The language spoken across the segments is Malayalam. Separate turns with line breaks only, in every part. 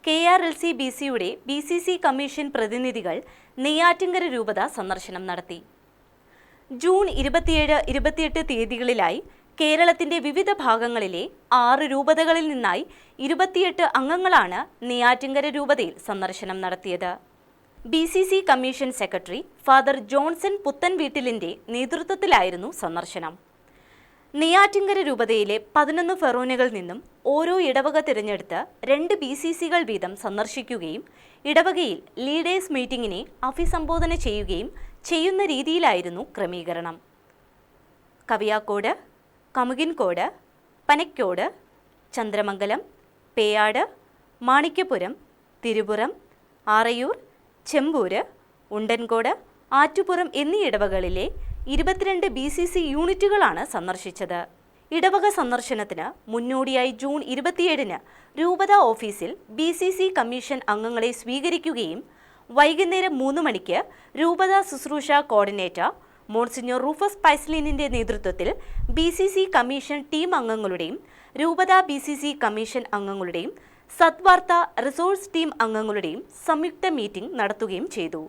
KRLC-BCയുടെ BCC കമ്മീഷൻ പ്രതിനിധികൾ നെയ്യാറ്റിൻകര രൂപത സന്ദർശനം നടത്തി. ജൂൺ 27-28 തീയതികളിലായി കേരളത്തിന്റെ വിവിധ ഭാഗങ്ങളിലെ 6 രൂപതകളിൽ നിന്നായി 28 അംഗങ്ങളാണ് നെയ്യാറ്റിൻകര രൂപതയിൽ സന്ദർശനം നടത്തിയത്. BCC commission secretary father Johnson പുത്തൻവീട്ടിലിന്റെ നേതൃത്വത്തിലായിരുന്നു സന്ദർശനം. നെയ്യാറ്റിൻകര രൂപതയിലെ 11 ഫെറോനകളിൽ നിന്നും ഓരോ ഇടവക തിരഞ്ഞെടുത്ത് 2 BCCകൾ വീതം സന്ദർശിക്കുകയും ഇടവകയിൽ ലീഡേഴ്സ് മീറ്റിംഗിനെ അഭിസംബോധന ചെയ്യുകയും ചെയ്യുന്ന രീതിയിലായിരുന്നു ക്രമീകരണം. കവിയാക്കോട്, കമുകിൻകോട്, പനക്കോട്, ചന്ദ്രമംഗലം, പേയാട്, മാണിക്യപുരം, തിരുപുറം, ആറയൂർ, ചെമ്പൂര്, ഉണ്ടൻകോട്, ആറ്റുപുറം എന്നീ ഇടവകളിലെ 22 BCC യൂണിറ്റുകളാണ് സന്ദർശിച്ചത്. ഇടവക സന്ദർശനത്തിന് മുന്നോടിയായി ജൂൺ 27-ന് രൂപത ഓഫീസിൽ BCC കമ്മീഷൻ അംഗങ്ങളെ സ്വീകരിക്കുകയും വൈകുന്നേരം 3 മണിക്ക് രൂപത ശുശ്രൂഷ കോർഡിനേറ്റർ മോൺസിഞ്ഞോർ റൂഫസ് പൈസ്ലിനിന്റെ നേതൃത്വത്തിൽ BCC കമ്മീഷൻ ടീം അംഗങ്ങളുടെയും രൂപത BCC കമ്മീഷൻ അംഗങ്ങളുടെയും സദ്വാർത്ത റിസോഴ്സ് ടീം അംഗങ്ങളുടെയും സംയുക്ത മീറ്റിംഗ് നടത്തുകയും ചെയ്തു.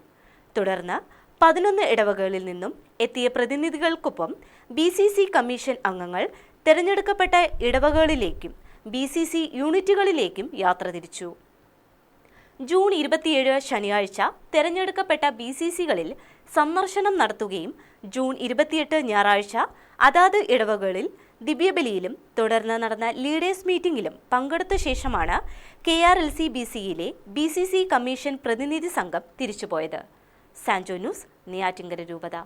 തുടർന്ന് 11 ഇടവകകളിൽ നിന്നും എത്തിയ പ്രതിനിധികൾക്കൊപ്പം BCC കമ്മീഷൻ അംഗങ്ങൾ തിരഞ്ഞെടുക്കപ്പെട്ട ഇടവകകളിലേക്കും BCC യൂണിറ്റുകളിലേക്കും യാത്ര തിരിച്ചു. ജൂൺ 27 ശനിയാഴ്ച തിരഞ്ഞെടുക്കപ്പെട്ട BCCകളിൽ സന്ദർശനം നടത്തുകയും ജൂൺ 28 ഞായറാഴ്ച അതാത് ഇടവകകളിൽ ദിവ്യബലിയിലും തുടർന്ന് നടന്ന ലീഡേഴ്സ് മീറ്റിംഗിലും പങ്കെടുത്ത ശേഷമാണ് KRLC-BCയിലെ BCC കമ്മീഷൻ പ്രതിനിധി സംഘം തിരിച്ചുപോയത്. സാൻജോ ന്യൂസ്, നെയ്യാറ്റിൻകര രൂപത.